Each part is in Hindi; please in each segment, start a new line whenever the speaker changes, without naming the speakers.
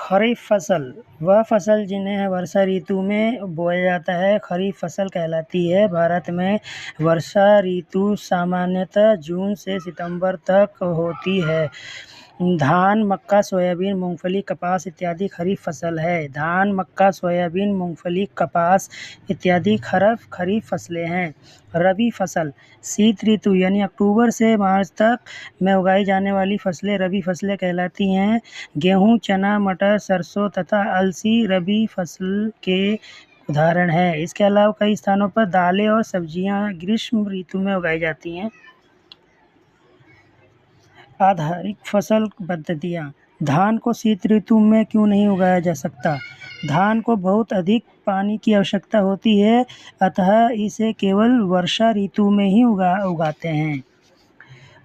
खरीफ फसल वह फसल जिन्हें वर्षा ऋतु में बोया जाता है, खरीफ फसल कहलाती है। भारत में वर्षा ऋतु सामान्यतः जून से सितंबर तक होती है। धान, मक्का, सोयाबीन, मूंगफली, कपास इत्यादि खरीफ फसल है। धान, मक्का, सोयाबीन, मूंगफली, कपास इत्यादि खरीफ फसलें हैं। रबी फसल शीत ऋतु यानी अक्टूबर से मार्च तक में उगाई जाने वाली फसलें रबी फसलें कहलाती हैं। गेहूँ, चना, मटर, सरसों तथा अलसी रबी फसल के उदाहरण हैं। इसके अलावा कई स्थानों पर दालें और सब्जियां ग्रीष्म ऋतु में उगाई जाती हैं। आधारिक फसल पद्धतियाँ। धान को शीत ऋतु में क्यों नहीं उगाया जा सकता? धान को बहुत अधिक पानी की आवश्यकता होती है, अतः इसे केवल वर्षा ऋतु में ही उगाते हैं।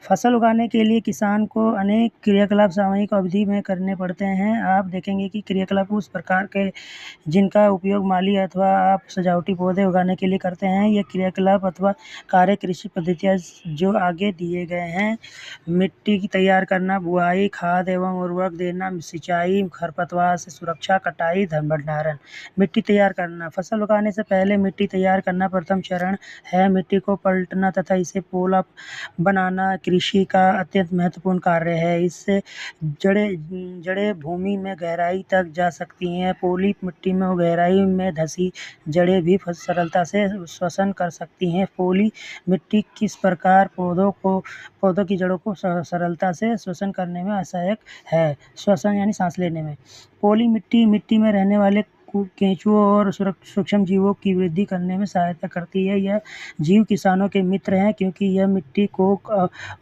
फसल उगाने के लिए किसान को अनेक क्रियाकलाप सामूहिक अवधि में करने पड़ते हैं। आप देखेंगे कि क्रियाकलाप उस प्रकार के जिनका उपयोग माली अथवा आप सजावटी पौधे उगाने के लिए करते हैं। ये क्रियाकलाप अथवा कार्य कृषि पद्धतियाँ जो आगे दिए गए हैं: मिट्टी की तैयार करना, बुआई, खाद एवं उर्वरक देना, सिंचाई, खरपतवार से सुरक्षा, कटाई, भंडारण। मिट्टी तैयार करना: फसल उगाने से पहले मिट्टी तैयार करना प्रथम चरण है। मिट्टी को पलटना तथा इसे पोला बनाना कृषि का अत्यंत महत्वपूर्ण कार्य है। इससे जड़ें भूमि में गहराई तक जा सकती हैं। पोली मिट्टी में गहराई में धंसी जड़ें भी सरलता से श्वसन कर सकती हैं। पोली मिट्टी किस प्रकार पौधों की जड़ों को सरलता से श्वसन करने में सहायक है। श्वसन यानी सांस लेने में। पोली मिट्टी में रहने वाले केंचुओं और सूक्ष्म जीवों की वृद्धि करने में सहायता करती है। यह जीव किसानों के मित्र हैं क्योंकि यह मिट्टी को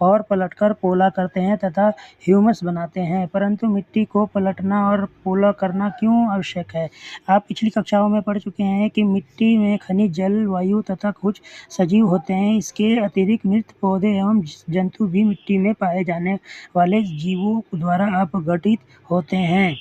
और पलटकर पोला करते हैं तथा ह्यूमस बनाते हैं। परंतु मिट्टी को पलटना और पोला करना क्यों आवश्यक है? आप पिछली कक्षाओं में पढ़ चुके हैं कि मिट्टी में खनिज, जल, वायु तथा कुछ सजीव होते हैं। इसके अतिरिक्त मृत पौधे एवं जंतु भी मिट्टी में पाए जाने वाले जीवों द्वारा अपघटित होते हैं।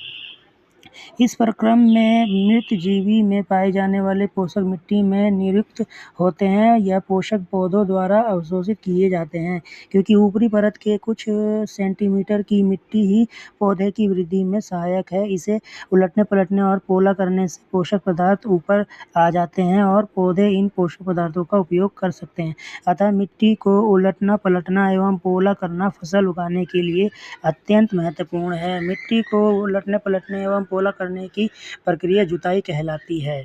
इस प्रक्रम में मृत जीवी में पाए जाने वाले पोषक मिट्टी में निरुक्त होते हैं। यह पोषक पौधों द्वारा अवशोषित किए जाते हैं क्योंकि ऊपरी परत के कुछ सेंटीमीटर की मिट्टी ही पौधे की वृद्धि में सहायक है। इसे उलटने पलटने और पोला करने से पोषक पदार्थ ऊपर आ जाते हैं और पौधे इन पोषक पदार्थों का उपयोग कर सकते हैं। अतः मिट्टी को उलटना पलटना एवं पोला करना फसल उगाने के लिए अत्यंत महत्वपूर्ण है। मिट्टी को उलटने पलटने एवं पोला करने की प्रक्रिया जुताई कहलाती है।